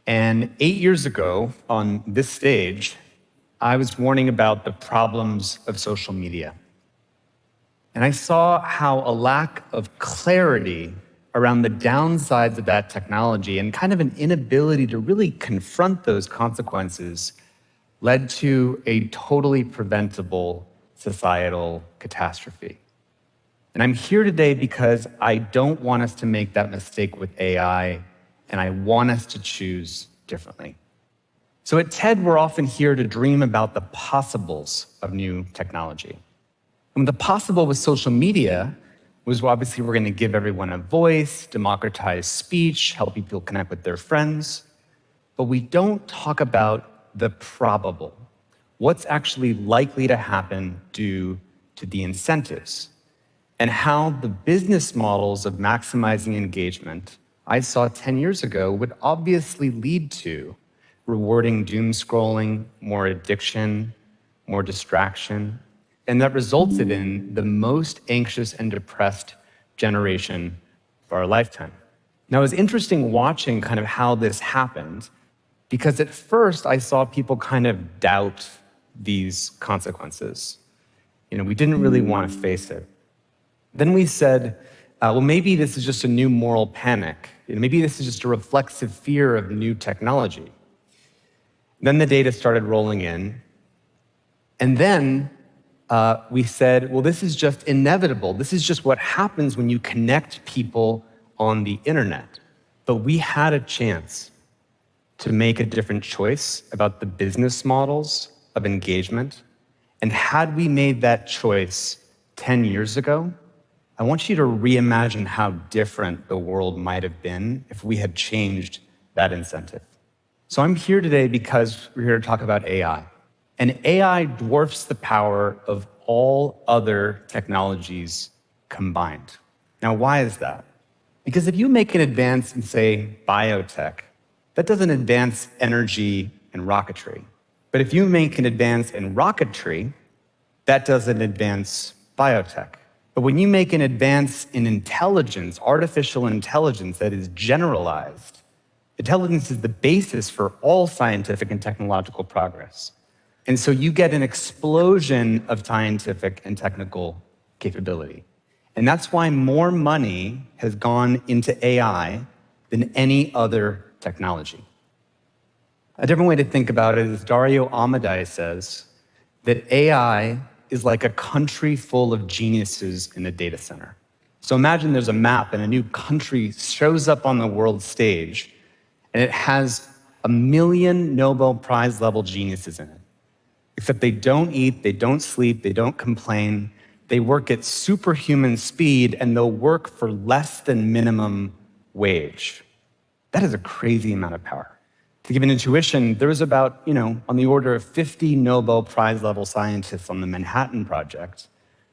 And 8 years ago, on this stage, I was warning about the problems of social media. And I saw how a lack of clarity around the downsides of that technology and kind of an inability to really confront those consequences led to a totally preventable societal catastrophe. And I'm here today because I don't want us to make that mistake with AI, and I want us to choose differently. So at TED, we're often here to dream about the possibles of new technology. And the possible with social media was obviously we're going to give everyone a voice, democratize speech, help people connect with their friends. But we don't talk about the probable, what's actually likely to happen due to the incentives, and how the business models of maximizing engagement I saw 10 years ago would obviously lead to rewarding doom scrolling, more addiction, more distraction, and that resulted in the most anxious and depressed generation of our lifetime. Now, it was interesting watching kind of how this happened, because at first I saw people kind of doubt these consequences. We didn't really want to face it. Then we said, well, maybe this is just a new moral panic. Maybe this is just a reflexive fear of new technology. Then the data started rolling in, and then we said, well, this is just inevitable. This is just what happens when you connect people on the internet. But we had a chance to make a different choice about the business models of engagement. And had we made that choice 10 years ago, I want you to reimagine how different the world might have been if we had changed that incentive. So I'm here today because we're here to talk about AI. And AI dwarfs the power of all other technologies combined. Now, why is that? Because if you make an advance in, say, biotech, that doesn't advance energy and rocketry. But if you make an advance in rocketry, that doesn't advance biotech. But when you make an advance in intelligence, artificial intelligence that is generalized, intelligence is the basis for all scientific and technological progress. And so you get an explosion of scientific and technical capability. And that's why more money has gone into AI than any other technology. A different way to think about it is Dario Amodei says that AI is like a country full of geniuses in a data center. So imagine there's a map and a new country shows up on the world stage, and it has 1 million Nobel Prize level geniuses in it. Except they don't eat, they don't sleep, they don't complain. They work at superhuman speed, and they'll work for less than minimum wage. That is a crazy amount of power. To give an intuition, there was about, on the order of 50 Nobel Prize level scientists on the Manhattan Project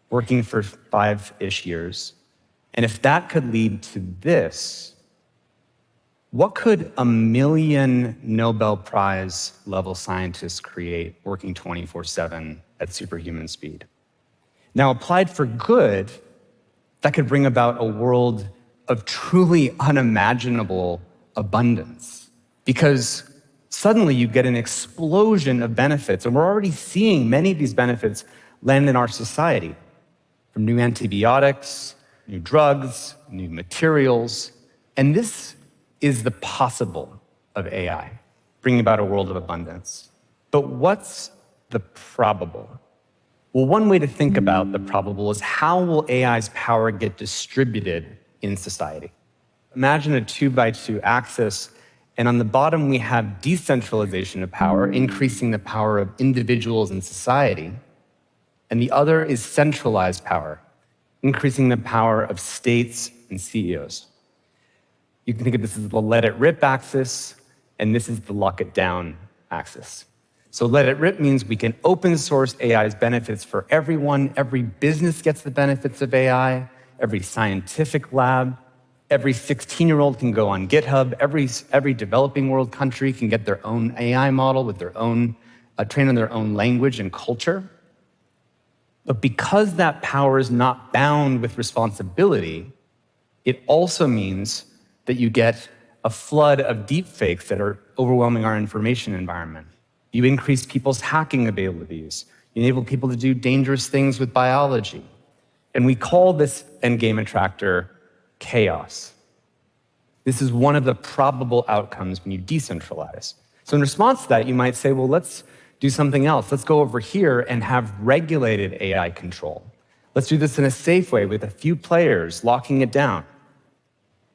working for 5-ish years. And if that could lead to this, what could 1 million Nobel Prize level scientists create working 24/7 at superhuman speed? Now, applied for good, that could bring about a world of truly unimaginable abundance, because suddenly you get an explosion of benefits, and we're already seeing many of these benefits land in our society, from new antibiotics, new drugs, new materials, and this is the possible of AI, bringing about a world of abundance. But what's the probable? Well, one way to think about the probable is how will AI's power get distributed in society? Imagine a 2x2 axis, and on the bottom we have decentralization of power, increasing the power of individuals in society, and the other is centralized power, increasing the power of states and CEOs. You can think of this as the let it rip axis, and this is the lock it down axis. So let it rip means we can open source AI's benefits for everyone. Every business gets the benefits of AI, every scientific lab, every 16-year-old can go on GitHub, every developing world country can get their own AI model with their own, trained on their own language and culture. But because that power is not bound with responsibility, it also means that you get a flood of deepfakes that are overwhelming our information environment. You increase people's hacking abilities. You enable people to do dangerous things with biology. And we call this endgame attractor chaos. This is one of the probable outcomes when you decentralize. So in response to that, you might say, well, let's do something else. Let's go over here and have regulated AI control. Let's do this in a safe way with a few players locking it down.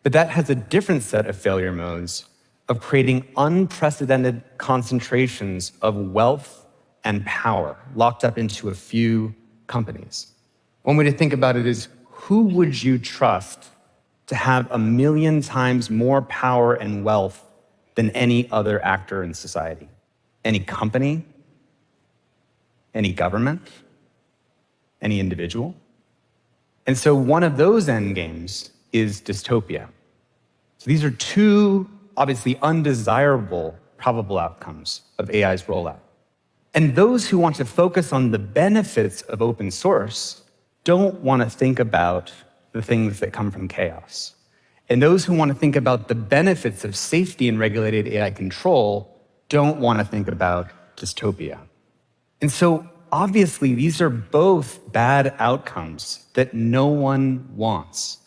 But that has a different set of failure modes of creating unprecedented concentrations of wealth and power locked up into a few companies. One way to think about it is, who would you trust to have 1 million times more power and wealth than any other actor in society? Any company? Any government? Any individual? And so one of those endgames is dystopia. So these are two obviously undesirable probable outcomes of AI's rollout. And those who want to focus on the benefits of open source don't want to think about the things that come from chaos. And those who want to think about the benefits of safety and regulated AI control don't want to think about dystopia. And so obviously, these are both bad outcomes that no one wants.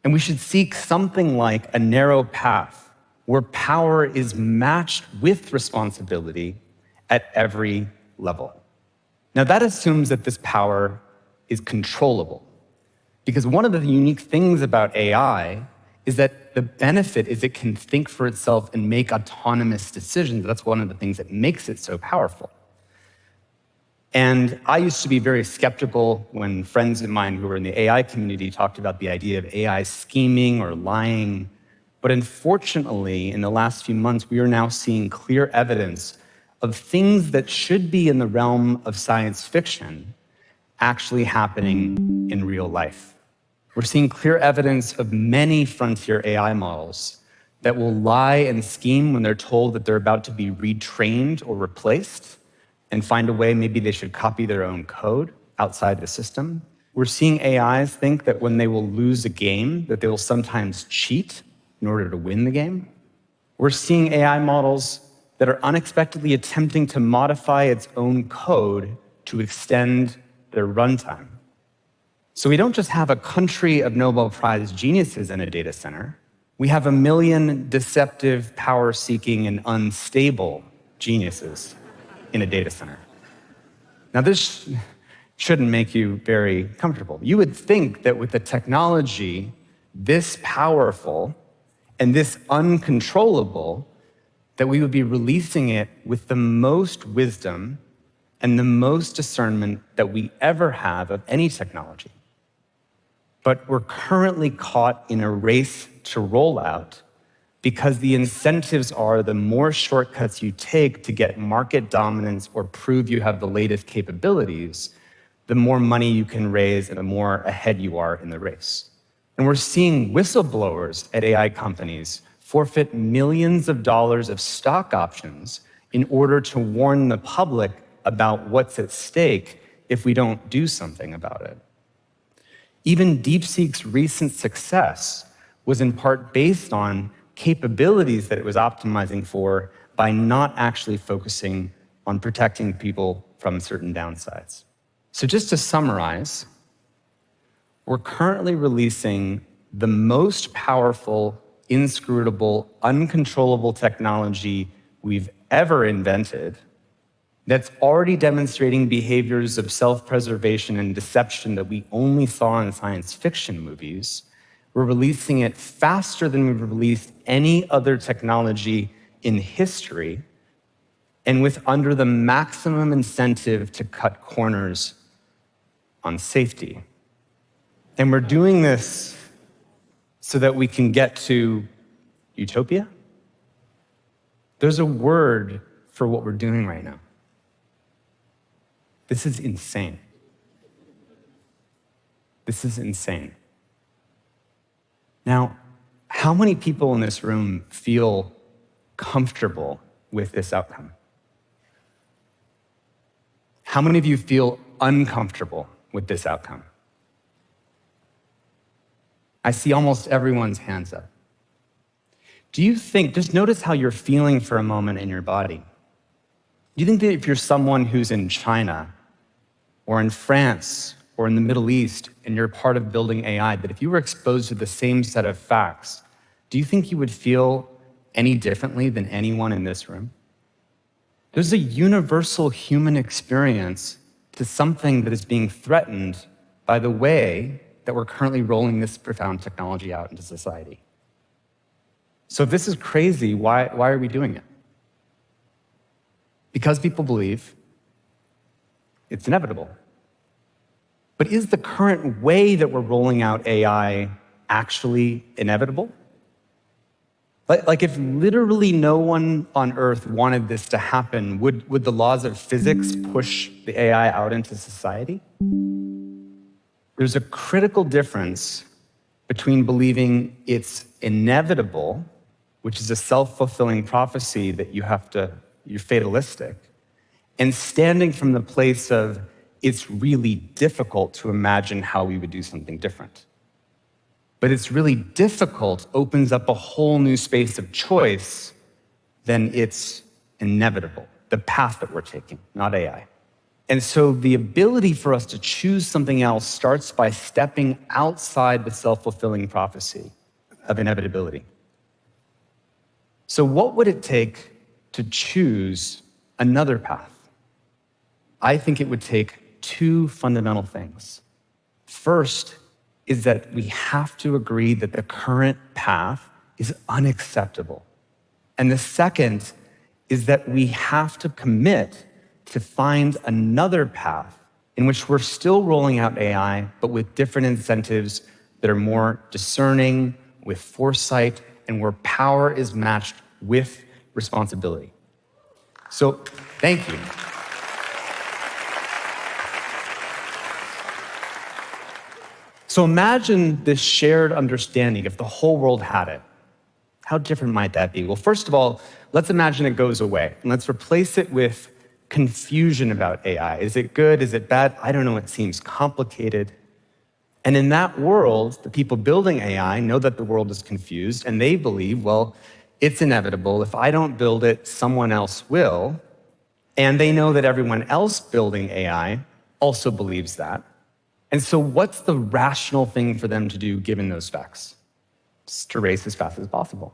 And we should seek something like a narrow path where power is matched with responsibility at every level. Now, that assumes that this power is controllable. Because one of the unique things about AI is that the benefit is it can think for itself and make autonomous decisions. That's one of the things that makes it so powerful. And I used to be very skeptical when friends of mine who were in the AI community talked about the idea of AI scheming or lying. But unfortunately, in the last few months, we are now seeing clear evidence of things that should be in the realm of science fiction actually happening in real life. We're seeing clear evidence of many frontier AI models that will lie and scheme when they're told that they're about to be retrained or replaced, and find a way maybe they should copy their own code outside the system. We're seeing AIs think that when they will lose a game, that they will sometimes cheat in order to win the game. We're seeing AI models that are unexpectedly attempting to modify its own code to extend their runtime. So we don't just have a country of Nobel Prize geniuses in a data center. We have 1 million deceptive, power-seeking, and unstable geniuses in a data center. Now, this shouldn't make you very comfortable. You would think that with a technology this powerful and this uncontrollable, that we would be releasing it with the most wisdom and the most discernment that we ever have of any technology. But we're currently caught in a race to roll out because the incentives are the more shortcuts you take to get market dominance or prove you have the latest capabilities, the more money you can raise and the more ahead you are in the race. And we're seeing whistleblowers at AI companies forfeit millions of dollars of stock options in order to warn the public about what's at stake if we don't do something about it. Even DeepSeek's recent success was in part based on capabilities that it was optimizing for by not actually focusing on protecting people from certain downsides. So just to summarize, we're currently releasing the most powerful, inscrutable, uncontrollable technology we've ever invented that's already demonstrating behaviors of self-preservation and deception that we only saw in science fiction movies. We're releasing it faster than we've released any other technology in history, and with under the maximum incentive to cut corners on safety. And we're doing this so that we can get to utopia? There's a word for what we're doing right now. This is insane. This is insane. Now, how many people in this room feel comfortable with this outcome? How many of you feel uncomfortable with this outcome? I see almost everyone's hands up. do you think, just notice how you're feeling for a moment in your body. Do you think that if you're someone who's in China or in France or in the Middle East and you're part of building AI, that if you were exposed to the same set of facts, do you think you would feel any differently than anyone in this room? There's a universal human experience to something that is being threatened by the way that we're currently rolling this profound technology out into society. So if this is crazy, why are we doing it? Because people believe it's inevitable. But is the current way that we're rolling out AI actually inevitable? Like if literally no one on Earth wanted this to happen, would the laws of physics push the AI out into society? There's a critical difference between believing it's inevitable, which is a self-fulfilling prophecy that you're fatalistic, and standing from the place of it's really difficult to imagine how we would do something different. But it's really difficult opens up a whole new space of choice, then it's inevitable, the path that we're taking, not AI. And so the ability for us to choose something else starts by stepping outside the self-fulfilling prophecy of inevitability. So what would it take to choose another path? I think it would take two fundamental things. First is that we have to agree that the current path is unacceptable. And the second is that we have to commit to find another path in which we're still rolling out AI, but with different incentives that are more discerning, with foresight, and where power is matched with responsibility. So, thank you. So imagine this shared understanding if the whole world had it. How different might that be? Well, first of all, let's imagine it goes away, and let's replace it with confusion about AI. Is it good? Is it bad? I don't know. It seems complicated. And in that world, the people building AI know that the world is confused, and they believe, well, it's inevitable. If I don't build it, someone else will. And they know that everyone else building AI also believes that. And so what's the rational thing for them to do given those facts? Just to race as fast as possible.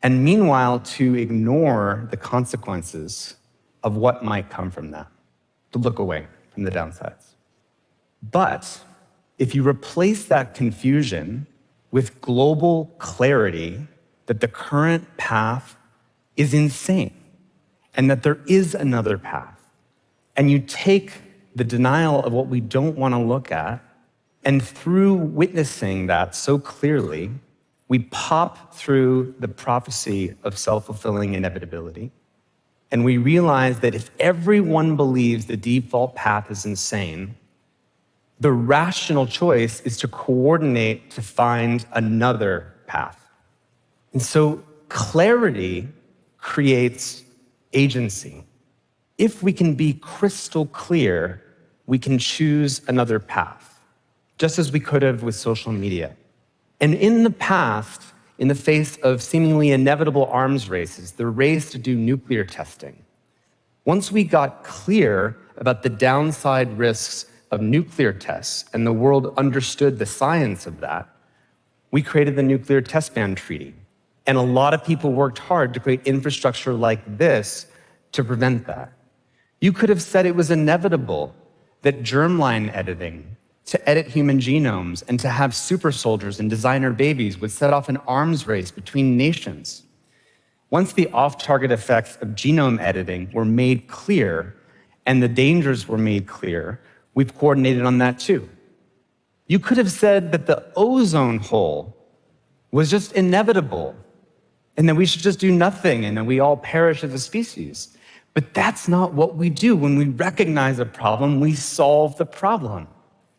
And meanwhile, to ignore the consequences of what might come from that, to look away from the downsides. But if you replace that confusion with global clarity that the current path is insane and that there is another path, and you take the denial of what we don't want to look at, and through witnessing that so clearly, we pop through the prophecy of self-fulfilling inevitability, and we realize that if everyone believes the default path is insane, the rational choice is to coordinate to find another path. And so clarity creates agency. If we can be crystal clear, we can choose another path, just as we could have with social media. And in the past, in the face of seemingly inevitable arms races, the race to do nuclear testing, once we got clear about the downside risks of nuclear tests and the world understood the science of that, we created the Nuclear Test Ban Treaty. And a lot of people worked hard to create infrastructure like this to prevent that. You could have said it was inevitable that germline editing, to edit human genomes and to have super soldiers and designer babies would set off an arms race between nations. Once the off-target effects of genome editing were made clear and the dangers were made clear, we've coordinated on that too. You could have said that the ozone hole was just inevitable and that we should just do nothing and then we all perish as a species. But that's not what we do. When we recognize a problem, we solve the problem.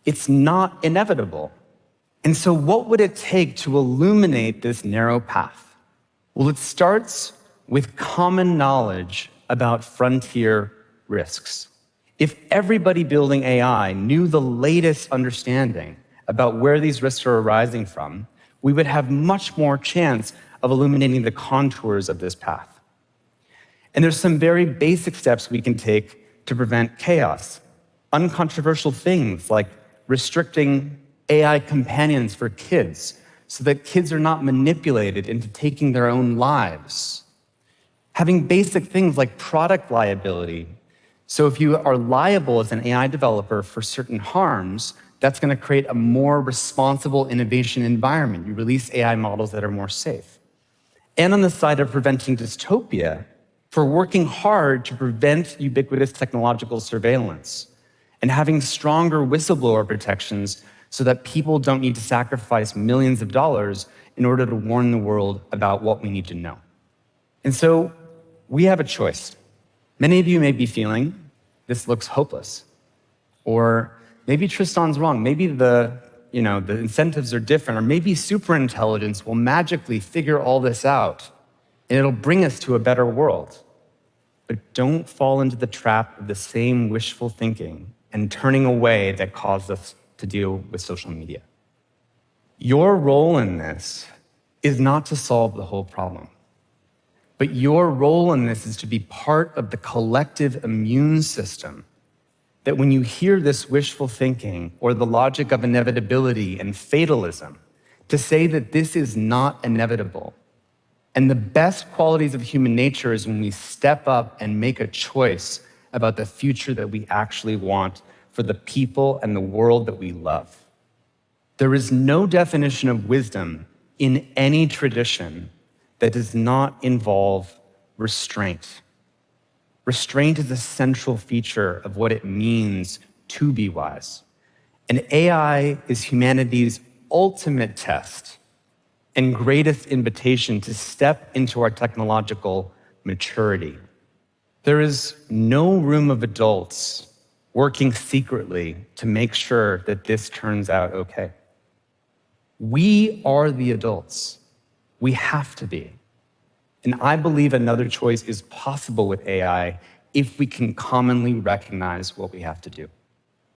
It's not inevitable. And so what would it take to illuminate this narrow path? Well, it starts with common knowledge about frontier risks. If everybody building AI knew the latest understanding about where these risks are arising from, we would have much more chance of illuminating the contours of this path. And there's some very basic steps we can take to prevent chaos. Uncontroversial things like restricting AI companions for kids so that kids are not manipulated into taking their own lives. Having basic things like product liability. So if you are liable as an AI developer for certain harms, that's going to create a more responsible innovation environment. You release AI models that are more safe. And on the side of preventing dystopia, for working hard to prevent ubiquitous technological surveillance and having stronger whistleblower protections so that people don't need to sacrifice millions of dollars in order to warn the world about what we need to know. And so we have a choice. Many of you may be feeling, this looks hopeless. Or maybe Tristan's wrong. Maybe the incentives are different. Or maybe superintelligence will magically figure all this out and it'll bring us to a better world. But don't fall into the trap of the same wishful thinking and turning away that caused us to deal with social media. Your role in this is not to solve the whole problem, but your role in this is to be part of the collective immune system that when you hear this wishful thinking or the logic of inevitability and fatalism, to say that this is not inevitable. And the best qualities of human nature is when we step up and make a choice about the future that we actually want for the people and the world that we love. There is no definition of wisdom in any tradition that does not involve restraint. Restraint is a central feature of what it means to be wise. And AI is humanity's ultimate test and greatest invitation to step into our technological maturity. There is no room of adults working secretly to make sure that this turns out okay. We are the adults. We have to be. And I believe another choice is possible with AI if we can commonly recognize what we have to do.